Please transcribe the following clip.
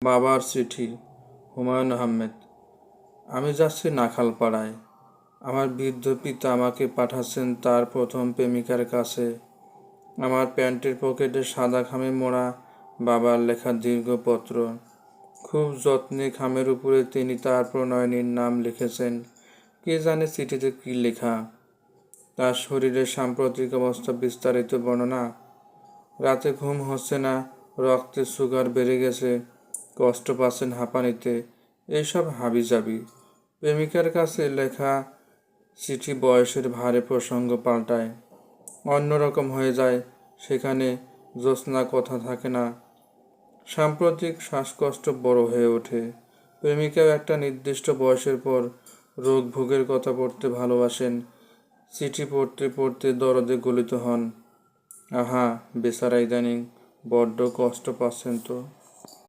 বাবার চিঠি। হুমায়ুন আহমেদ। আমি যাচ্ছি নাখালপাড়ায়। আমার বৃদ্ধ পিতা আমাকে পাঠাচ্ছেন তার প্রথম প্রেমিকার কাছে। আমার প্যান্টের পকেটে সাদা খামে মোড়া বাবার লেখা দীর্ঘ পত্র। খুব যত্নে খামের উপরে তিনি তার প্রণয়নীর নাম লিখেছেন। কে জানে চিঠিতে কি লেখা। তার শরীরের সাম্প্রতিক অবস্থা বিস্তারিত বর্ণনা। রাতে ঘুম হচ্ছে না, রক্তে সুগার বেড়ে গেছে, কষ্ট পাচ্ছেন হাঁপানিতে, এইসব হাবিজাবি। প্রেমিকার কাছে লেখা চিঠি বয়সের ভারে প্রসঙ্গ পাল্টায়, অন্যরকম হয়ে যায়। সেখানে জ্যোৎস্না কথা থাকে না। সাম্প্রতিক শ্বাসকষ্ট বড় হয়ে ওঠে। প্রেমিকাও একটা নির্দিষ্ট বয়সের পর রোগ ভোগের কথা পড়তে ভালোবাসেন। চিঠি পড়তে পড়তে দরদে গলিত হন। আহা, বেচারা ইদানিং বড্ড কষ্ট পাচ্ছেন তো।